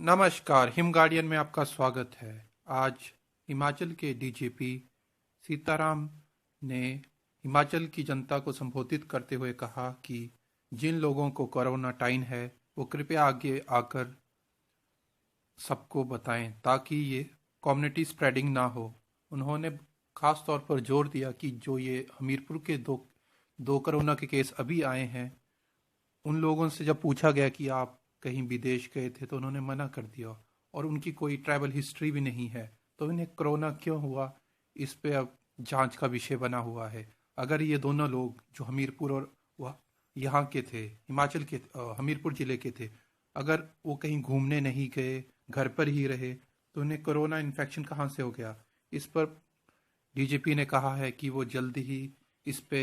नमस्कार, him guardian में आपका स्वागत है। आज हिमाचल के डीजीपी सीताराम ने हिमाचल की जनता को संबोधित करते हुए कहा कि जिन लोगों को कोरोना टाइन है वो कृपया आगे आकर सबको बताएं ताकि ये कम्युनिटी स्प्रेडिंग ना हो। उन्होंने खास तौर पर जोर दिया कि जो ये हमीरपुर के दो दो कोरोना के केस अभी आए हैं, उन लोगों से जब पूछा गया कि आप कहीं विदेश गए थे तो उन्होंने मना कर दिया और उनकी कोई ट्रैवल हिस्ट्री भी नहीं है, तो इन्हें कोरोना क्यों हुआ, इस पे अब जांच का विषय बना हुआ है। अगर ये दोनों लोग जो हमीरपुर और वह यहाँ के थे, हिमाचल के हमीरपुर जिले के थे, अगर वो कहीं घूमने नहीं गए, घर पर ही रहे, तो उन्हें कोरोना इन्फेक्शन कहाँ से हो गया। इस पर डीजीपी ने कहा है कि वो जल्दी ही इस पे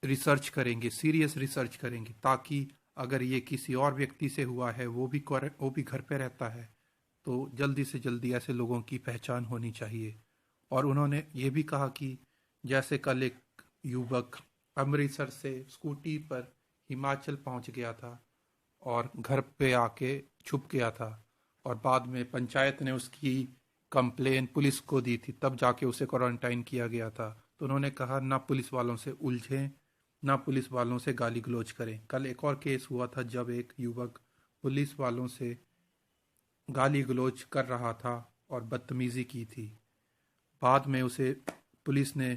रिसर्च करेंगे, सीरियस रिसर्च करेंगे, ताकि अगर ये किसी और व्यक्ति से हुआ है, वो भी घर पे रहता है, तो जल्दी से जल्दी ऐसे लोगों की पहचान होनी चाहिए। और उन्होंने ये भी कहा कि जैसे कल एक युवक अमृतसर से स्कूटी पर हिमाचल पहुंच गया था और घर पे आके छुप गया था और बाद में पंचायत ने उसकी कंप्लेन पुलिस को दी थी, तब जाके उसे क्वारंटाइन किया गया था। तो उन्होंने कहा ना पुलिस वालों से उलझें, ना पुलिस वालों से गाली गलौज करें। कल एक और केस हुआ था जब एक युवक पुलिस वालों से गाली गलौज कर रहा था और बदतमीजी की थी। बाद में उसे पुलिस ने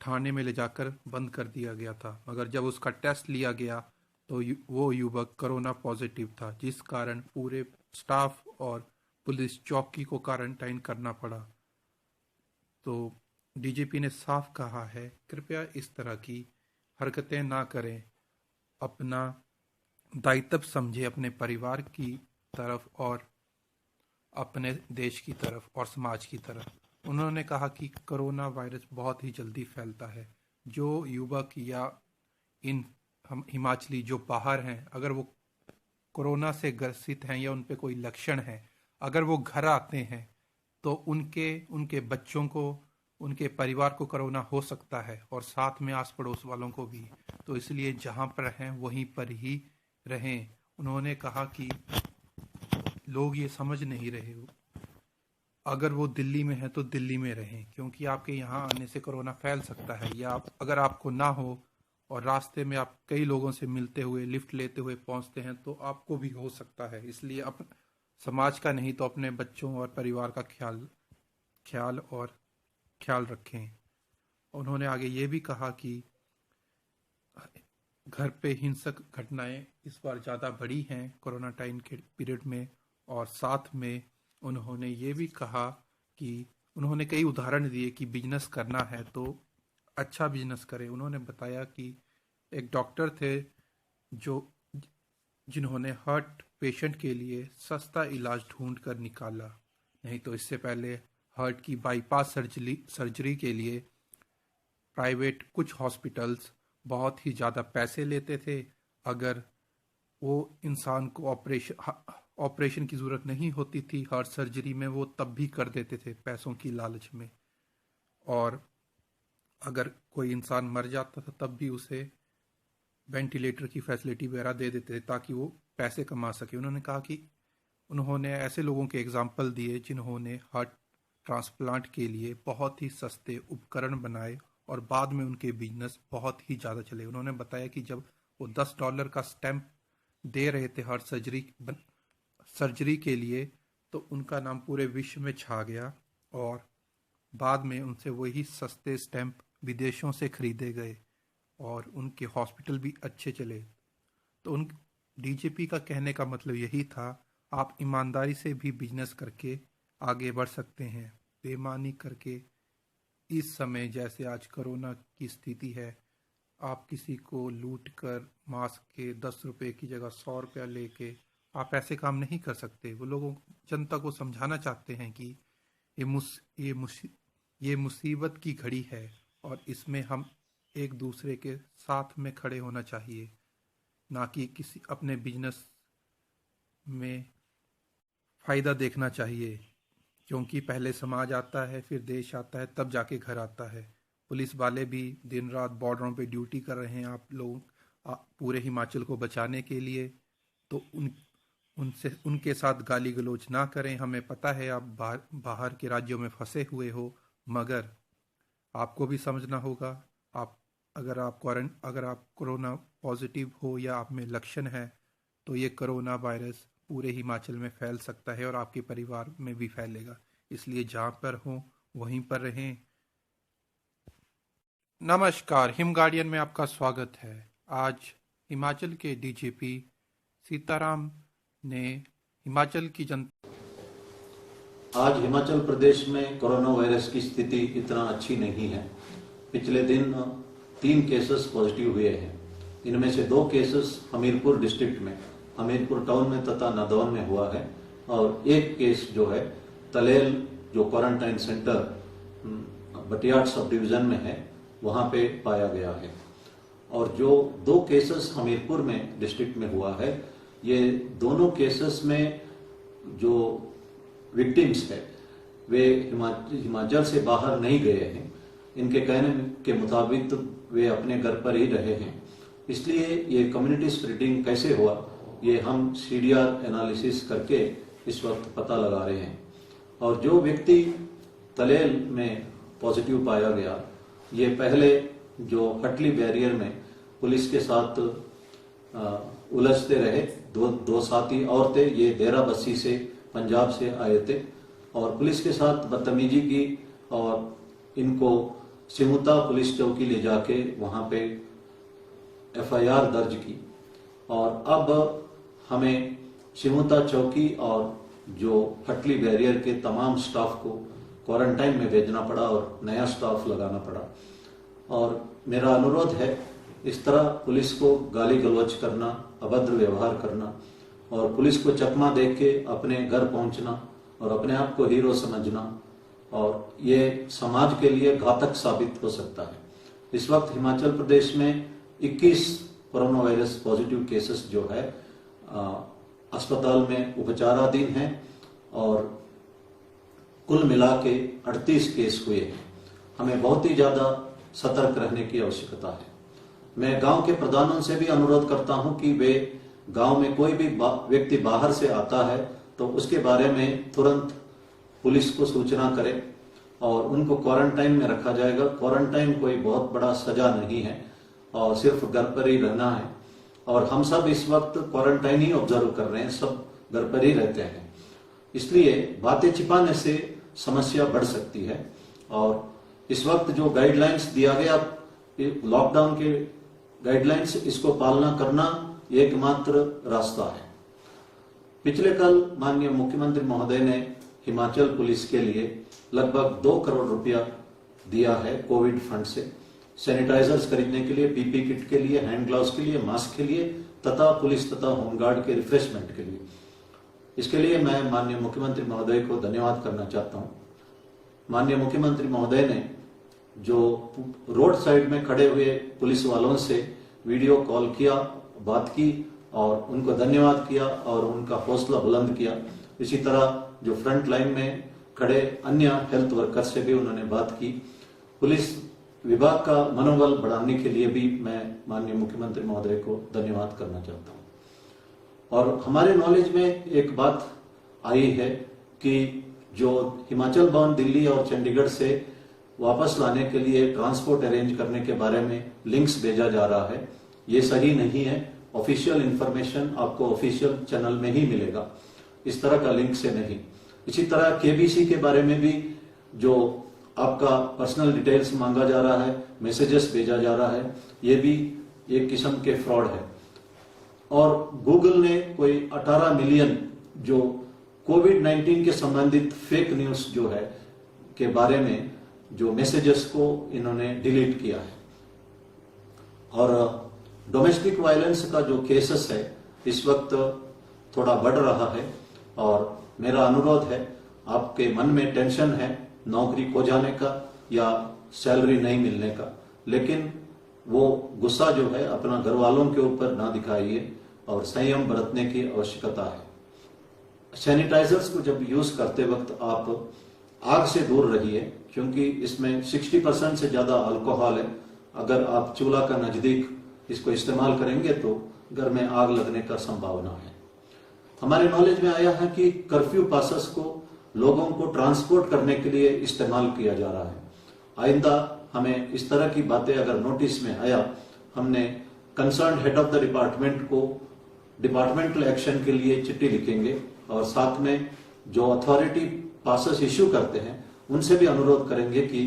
थाने में ले जाकर बंद कर दिया गया था, मगर जब उसका टेस्ट लिया गया तो वो युवक कोरोना पॉजिटिव था, जिस कारण पूरे स्टाफ और पुलिस चौकी को क्वारंटाइन करना पड़ा। तो डीजीपी ने साफ कहा है, कृपया इस तरह की हरकतें ना करें, अपना दायित्व समझे अपने परिवार की तरफ और अपने देश की तरफ और समाज की तरफ। उन्होंने कहा कि कोरोना वायरस बहुत ही जल्दी फैलता है। जो युवक या इन हम हिमाचली जो बाहर हैं, अगर वो कोरोना से ग्रसित हैं या उन पे कोई लक्षण है, अगर वो घर आते हैं तो उनके उनके बच्चों को, उनके परिवार को कोरोना हो सकता है और साथ में आस पड़ोस वालों को भी। तो इसलिए जहाँ पर हैं वहीं पर ही रहें। उन्होंने कहा कि लोग ये समझ नहीं रहे, अगर वो दिल्ली में है तो दिल्ली में रहें, क्योंकि आपके यहाँ आने से कोरोना फैल सकता है। या अगर आपको ना हो और रास्ते में आप कई लोगों से मिलते हुए लिफ्ट लेते हुए पहुंचते हैं तो आपको भी हो सकता है। इसलिए समाज का नहीं तो अपने बच्चों और परिवार का ख्याल ख्याल और ख्याल रखें। उन्होंने आगे ये भी कहा कि घर पे हिंसक घटनाएं इस बार ज़्यादा बढ़ी हैं कोरोना टाइम के पीरियड में। और साथ में उन्होंने ये भी कहा कि उन्होंने कई उदाहरण दिए कि बिजनेस करना है तो अच्छा बिजनेस करें। उन्होंने बताया कि एक डॉक्टर थे जो जिन्होंने हार्ट पेशेंट के लिए सस्ता इलाज ढूंढ कर निकाला। नहीं तो इससे पहले हार्ट की बाईपास सर्जरी के लिए प्राइवेट कुछ हॉस्पिटल्स बहुत ही ज़्यादा पैसे लेते थे। अगर वो इंसान को ऑपरेशन की ज़रूरत नहीं होती थी हार्ट सर्जरी में, वो तब भी कर देते थे पैसों की लालच में। और अगर कोई इंसान मर जाता था तब भी उसे वेंटिलेटर की फैसिलिटी वगैरह दे देते थे ताकि वो पैसे कमा सके। उन्होंने कहा कि उन्होंने ऐसे लोगों के एग्जाम्पल दिए जिन्होंने हार्ट ट्रांसप्लांट के लिए बहुत ही सस्ते उपकरण बनाए और बाद में उनके बिजनेस बहुत ही ज़्यादा चले। उन्होंने बताया कि जब वो $10 का स्टैंप दे रहे थे हार्ट सर्जरी के लिए, तो उनका नाम पूरे विश्व में छा गया और बाद में उनसे वही सस्ते स्टैंप विदेशों से खरीदे गए और उनके हॉस्पिटल भी अच्छे चले। तो उन डीजीपी का कहने का मतलब यही था, आप ईमानदारी से भी बिजनेस करके आगे बढ़ सकते हैं। बेईमानी करके इस समय जैसे आज कोरोना की स्थिति है, आप किसी को लूट कर मास्क के 10 रुपए की जगह 100 रुपया लेके आप ऐसे काम नहीं कर सकते। वो लोगों जनता को समझाना चाहते हैं कि ये मुस ये मुसी ये मुसीबत की घड़ी है और इसमें हम एक दूसरे के साथ में खड़े होना चाहिए, ना कि किसी अपने बिजनेस में फ़ायदा देखना चाहिए। क्योंकि पहले समाज आता है, फिर देश आता है, तब जाके घर आता है। पुलिस वाले भी दिन रात बॉर्डरों पे ड्यूटी कर रहे हैं, आप लोग पूरे हिमाचल को बचाने के लिए। तो उनके साथ गाली गलौज ना करें। हमें पता है आप बाहर के राज्यों में फंसे हुए हो, मगर आपको भी समझना होगा। आप अगर आप कोरोना पॉजिटिव हो या आप में लक्षण है, तो ये कोरोना वायरस पूरे हिमाचल में फैल सकता है और आपके परिवार में भी फैलेगा। इसलिए जहाँ पर हो वहीं पर रहें। नमस्कार, हिम गार्डियन में आपका स्वागत है। आज हिमाचल के डीजीपी सीताराम ने हिमाचल की जनता आज हिमाचल प्रदेश में कोरोना वायरस की स्थिति इतना अच्छी नहीं है। पिछले दिन 3 केसेस पॉजिटिव हुए हैं। इनमें से 2 केसेस हमीरपुर डिस्ट्रिक्ट में, हमीरपुर टाउन में तथा नादौन में हुआ है, और 1 केस जो है तलेल जो क्वारंटाइन सेंटर बटियाट सब डिवीजन में है वहां पे पाया गया है। और जो 2 केसेस हमीरपुर में डिस्ट्रिक्ट में हुआ है, ये दोनों केसेस में जो विक्टिम्स है वे हिमाचल से बाहर नहीं गए हैं। इनके कहने के मुताबिक तो वे अपने घर पर ही रहे हैं। इसलिए ये कम्युनिटी स्प्रेडिंग कैसे हुआ, ये हम सीडीआर एनालिसिस करके इस वक्त पता लगा रहे हैं। और जो व्यक्ति तलेल में पॉजिटिव पाया गया, ये पहले जो हटली बैरियर में पुलिस के साथ उलझते रहे। दो साथी और थे, ये देरा बस्सी से पंजाब से आए थे और पुलिस के साथ बदतमीजी की और इनको सिमुता पुलिस चौकी ले जाके वहां पे एफआईआर दर्ज की। और अब हमें सिमुता चौकी और जो हटली बैरियर के तमाम स्टाफ को क्वारंटाइन में भेजना पड़ा और नया स्टाफ लगाना पड़ा। और मेरा अनुरोध है, इस तरह पुलिस को गाली गलौज करना, अभद्र व्यवहार करना और पुलिस को चकमा देख के अपने घर पहुंचना और अपने आप को हीरो समझना, और ये समाज के लिए घातक साबित हो सकता है। इस वक्त हिमाचल प्रदेश में 21 कोरोना वायरस पॉजिटिव केसेस जो है अस्पताल में उपचाराधीन हैं और कुल मिला के 38 केस हुए हैं। हमें बहुत ही ज्यादा सतर्क रहने की आवश्यकता है। मैं गांव के प्रधानों से भी अनुरोध करता हूं कि वे गांव में कोई भी व्यक्ति बाहर से आता है तो उसके बारे में तुरंत पुलिस को सूचना करें और उनको क्वारंटाइन में रखा जाएगा। क्वारंटाइन कोई बहुत बड़ा सजा नहीं है और सिर्फ घर पर ही रहना है। और हम सब इस वक्त क्वारंटाइन ही ऑब्जर्व कर रहे हैं, सब घर पर ही रहते हैं। इसलिए बातें छिपाने से समस्या बढ़ सकती है। और इस वक्त जो गाइडलाइंस दिया गया, लॉकडाउन के गाइडलाइंस, इसको पालना करना एकमात्र रास्ता है। पिछले कल माननीय मुख्यमंत्री महोदय ने हिमाचल पुलिस के लिए लगभग 2 करोड़ रुपया दिया है कोविड फंड से, सैनिटाइजर्स खरीदने के लिए, पीपी किट के लिए, हैंड ग्लव्स के लिए, मास्क के लिए तथा पुलिस तथा होमगार्ड के रिफ्रेशमेंट के लिए। इसके लिए मैं माननीय मुख्यमंत्री महोदय को धन्यवाद करना चाहता हूं। माननीय मुख्यमंत्री महोदय ने जो रोड साइड में खड़े हुए पुलिस वालों से वीडियो कॉल किया, बात की और उनको धन्यवाद किया और उनका हौसला बुलंद किया। इसी तरह जो फ्रंट लाइन में खड़े अन्य हेल्थ वर्कर से भी उन्होंने बात की। पुलिस विभाग का मनोबल बढ़ाने के लिए भी मैं माननीय मुख्यमंत्री महोदय को धन्यवाद करना चाहता हूं। और हमारे नॉलेज में एक बात आई है कि जो हिमाचल बाउंड दिल्ली और चंडीगढ़ से वापस लाने के लिए ट्रांसपोर्ट अरेंज करने के बारे में लिंक्स भेजा जा रहा है, ये सही नहीं है। ऑफिशियल इंफॉर्मेशन आपको ऑफिशियल चैनल में ही मिलेगा, इस तरह का लिंक से नहीं। इसी तरह केबीसी के बारे में भी जो आपका पर्सनल डिटेल्स मांगा जा रहा है, मैसेजेस भेजा जा रहा है, ये भी एक किस्म के फ्रॉड है। और गूगल ने कोई 18 मिलियन जो कोविड-19 के संबंधित फेक न्यूज जो है के बारे में जो मैसेजेस को इन्होंने डिलीट किया है। और डोमेस्टिक वायलेंस का जो केसेस है इस वक्त थोड़ा बढ़ रहा है। और मेरा अनुरोध है, आपके मन में टेंशन है नौकरी खो जाने का या सैलरी नहीं मिलने का, लेकिन वो गुस्सा जो है अपना घर वालों के ऊपर ना दिखाइए और संयम बरतने की आवश्यकता है। सैनिटाइजर्स को जब यूज करते वक्त आप आग से दूर रहिए, क्योंकि इसमें 60% से ज्यादा अल्कोहल है। अगर आप चूल्हा का नजदीक इसको इस्तेमाल करेंगे तो घर में आग लगने का संभावना है। हमारे नॉलेज में आया है कि कर्फ्यू पासेस को लोगों को ट्रांसपोर्ट करने के लिए इस्तेमाल किया जा रहा है। आइंदा हमें इस तरह की बातें अगर नोटिस में आया, हमने concern head of the department को डिपार्टमेंटल एक्शन के लिए चिट्ठी लिखेंगे और साथ में जो अथॉरिटी पासेस इश्यू करते हैं उनसे भी अनुरोध करेंगे कि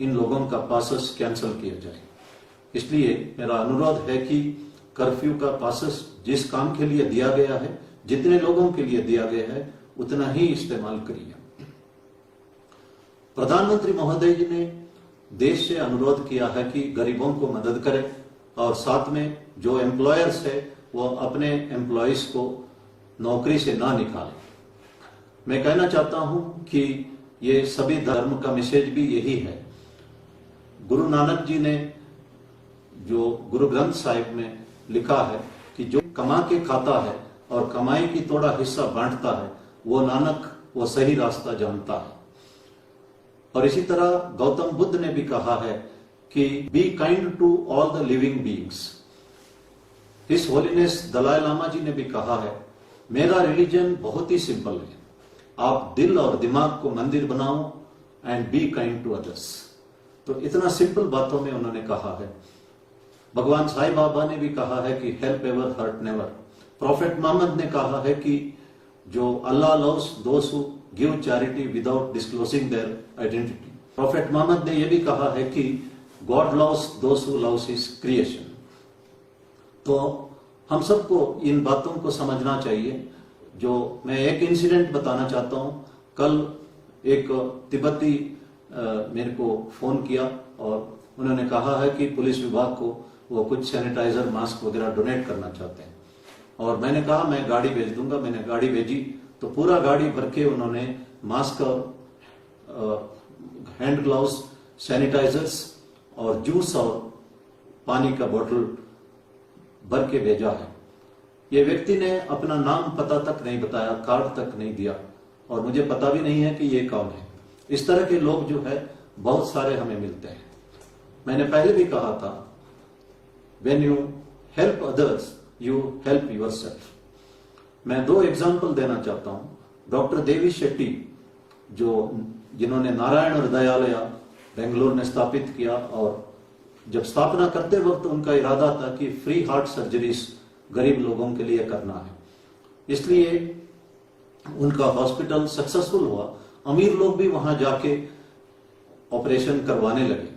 इन लोगों का पासेस कैंसिल किया जाए। इसलिए मेरा अनुरोध है कि कर्फ्यू का पासेस जिस काम के लिए दिया गया है, जितने लोगों के लिए दिया गया है, उतना ही इस्तेमाल करिए। प्रधानमंत्री महोदय जी ने देश से अनुरोध किया है कि गरीबों को मदद करें और साथ में जो एम्प्लॉयर्स है वो अपने एम्प्लॉयज को नौकरी से ना निकालें। मैं कहना चाहता हूं कि ये सभी धर्म का मैसेज भी यही है। गुरु नानक जी ने जो गुरु ग्रंथ साहिब में लिखा है कि जो कमा के खाता है और कमाई की थोड़ा हिस्सा बांटता है, वो नानक वो सही रास्ता जानता है। और इसी तरह गौतम बुद्ध ने भी कहा है कि be kind to all the living beings. His holiness Dalai Lama ji ने भी कहा है, मेरा रिलीजन बहुत ही सिंपल है, आप दिल और दिमाग को मंदिर बनाओ and be kind to others. तो इतना सिंपल बातों में उन्होंने कहा है। भगवान साईं बाबा ने भी कहा है कि help ever hurt never. Prophet Muhammad ने कहा है कि जो Allah loves those who give charity without disclosing their identity. Prophet Muhammad ने यह भी कहा है कि God loves those who loves his creation. तो हम सबको इन बातों को समझना चाहिए। जो मैं एक इंसिडेंट बताना चाहता हूं। कल एक तिब्बती मेरे को फोन किया और उन्होंने कहा है कि पुलिस विभाग को वो कुछ सैनिटाइजर मास्क वगैरह डोनेट करना चाहते हैं और मैंने कहा मैं गाड़ी भेज दूंगा। मैंने गाड़ी भेजी तो पूरा गाड़ी भर के उन्होंने मास्क और हैंड ग्लव्स, सैनिटाइजर्स और जूस और पानी का बोतल भर के भेजा है। ये व्यक्ति ने अपना नाम पता तक नहीं बताया, कार्ड तक नहीं दिया और मुझे पता भी नहीं है कि ये कौन है। इस तरह के लोग जो है बहुत सारे हमें मिलते हैं। मैंने पहले भी कहा था, when you help others you help yourself. मैं दो एग्जाम्पल देना चाहता हूं। डॉक्टर देवी शेट्टी जिन्होंने नारायण हृदयालय बेंगलुरु में स्थापित किया और जब स्थापना करते वक्त उनका इरादा था कि फ्री हार्ट सर्जरीज गरीब लोगों के लिए करना है, इसलिए उनका हॉस्पिटल सक्सेसफुल हुआ। अमीर लोग भी वहां जाके ऑपरेशन करवाने लगे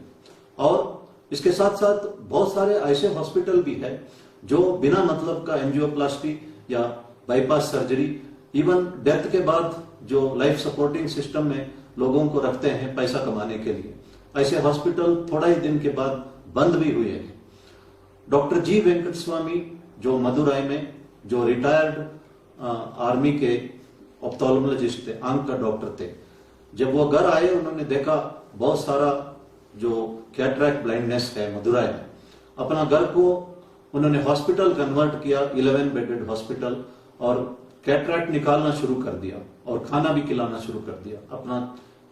और इसके साथ साथ बहुत सारे ऐसे हॉस्पिटल भी है जो बिना मतलब का एंजियोप्लास्टी या बाईपास सर्जरी, इवन डेथ के बाद जो लाइफ सपोर्टिंग सिस्टम में लोगों को रखते हैं पैसा कमाने के लिए, ऐसे हॉस्पिटल थोड़ा ही दिन के बाद बंद भी हुए हैं। डॉक्टर जी वेंकट स्वामी जो मदुराई में जो रिटायर्ड आर्मी के ऑप्थेल्मोलॉजिस्ट थे, आंख का डॉक्टर थे, जब वो घर आए उन्होंने देखा बहुत सारा जो कैटरैक्ट ब्लाइंडनेस है मदुराई में। अपना घर को उन्होंने हॉस्पिटल कन्वर्ट किया, 11 बेडेड हॉस्पिटल, और कैटरैक्ट निकालना शुरू कर दिया और खाना भी खिलाना शुरू कर दिया अपना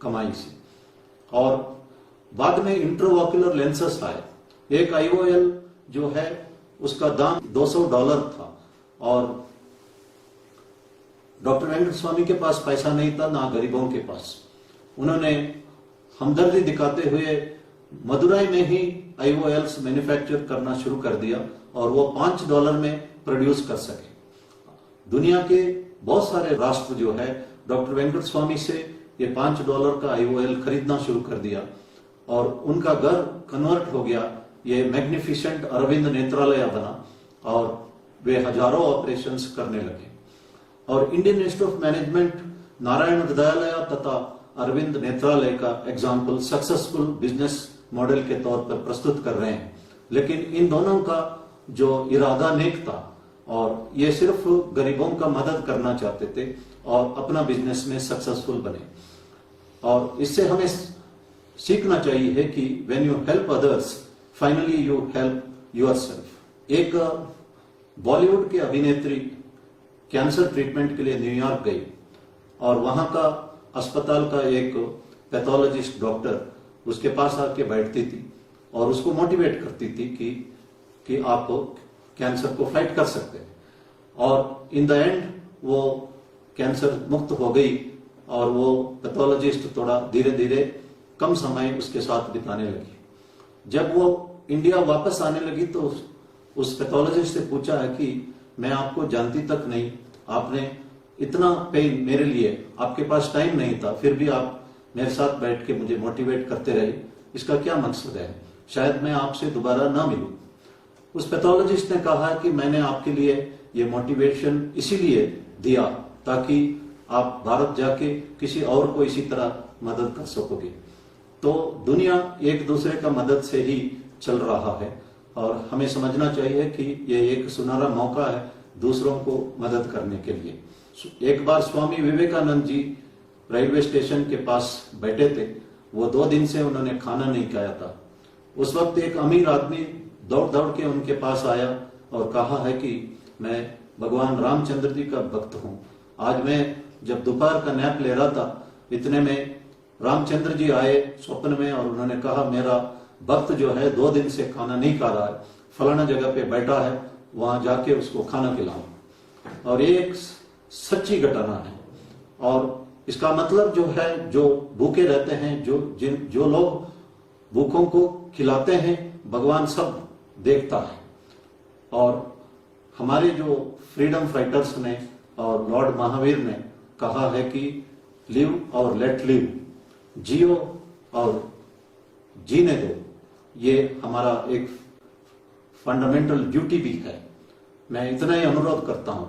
कमाई से। और बाद में इंट्रावॉक्यूलर लेंसेस आए। एक IOL जो है उसका दाम $200 था और डॉक्टर वेंकट स्वामी के पास पैसा नहीं था, ना गरीबों के पास। उन्होंने हमदर्दी दिखाते हुए मदुराई में ही IOLs मैन्युफैक्चर करना शुरू कर दिया और वो $5 में प्रोड्यूस कर सके। दुनिया के बहुत सारे राष्ट्र जो है डॉक्टर वेंकट स्वामी से ये $5 का IOL खरीदना शुरू कर दिया और उनका घर कन्वर्ट हो गया, ये मैग्निफिसेंट अरविंद नेत्रालय बना और वे हजारों ऑपरेशंस करने लगे। और Indian institute of management Narayan Hrudayalaya तथा अरविंद नेत्रालय का एग्जाम्पल सक्सेसफुल बिजनेस मॉडल के तौर पर प्रस्तुत कर रहे हैं। लेकिन इन दोनों का जो इरादा नेक था और ये सिर्फ गरीबों का मदद करना चाहते थे और अपना बिजनेस में सक्सेसफुल बने। और इससे हमें सीखना चाहिए कि when you help others finally you help yourself. एक बॉलीवुड की अभिनेत्री कैंसर ट्रीटमेंट के लिए न्यूयॉर्क गई और वहां का अस्पताल का एक पैथोलॉजिस्ट डॉक्टर उसके पास आके बैठती थी और उसको मोटिवेट करती थी कि आप कैंसर को फाइट कर सकते हैं। और इन द एंड वो कैंसर मुक्त हो गई और वो पैथोलॉजिस्ट थोड़ा धीरे धीरे कम समय उसके साथ बिताने लगी। जब वो इंडिया वापस आने लगी तो उस पैथोलॉजिस्ट से पूछा है कि मैं आपको जानती तक नहीं, आपने इतना पेन मेरे लिए, आपके पास टाइम नहीं था, फिर भी आप मेरे साथ बैठ के मुझे मोटिवेट करते रहे, इसका क्या मकसद है? शायद मैं आपसे दोबारा ना मिलूं। उस पैथोलॉजिस्ट ने कहा कि मैंने आपके लिए ये मोटिवेशन इसीलिए दिया ताकि आप भारत जाके किसी और को इसी तरह मदद कर सकोगे। तो दुनिया एक दूसरे का मदद से ही चल रहा है और हमें समझना चाहिए कि ये एक सुनहरा मौका है दूसरों को मदद करने के लिए। एक बार स्वामी विवेकानंद जी रेलवे स्टेशन के पास बैठे थे, वो 2 दिन से उन्होंने खाना नहीं खाया था। उस वक्त एक अमीर आदमी दौड़ दौड़ के उनके पास आया और कहा है कि मैं भगवान रामचंद्र जी का भक्त हूं, आज मैं जब दोपहर का नैप ले रहा था इतने में रामचंद्र जी आए स्वप्न में और उन्होंने कहा मेरा भक्त जो है 2 दिन से खाना नहीं खा रहा है, फलाना जगह पे बैठा है, वहां जाके उसको खाना खिलाओ। और ये एक सच्ची घटना है और इसका मतलब जो है, जो भूखे रहते हैं, जो लोग भूखों को खिलाते हैं, भगवान सब देखता है। और हमारे जो फ्रीडम फाइटर्स ने और लॉर्ड महावीर ने कहा है कि लिव और लेट लिव, जियो और जीने दो, ये हमारा एक फंडामेंटल ड्यूटी भी है। मैं इतना ही अनुरोध करता हूं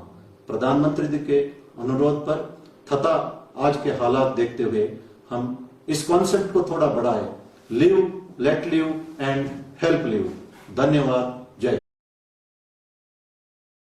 प्रधानमंत्री जी के अनुरोध पर तथा आज के हालात देखते हुए हम इस कॉन्सेप्ट को थोड़ा बढ़ाएं, live, let live and help live. धन्यवाद।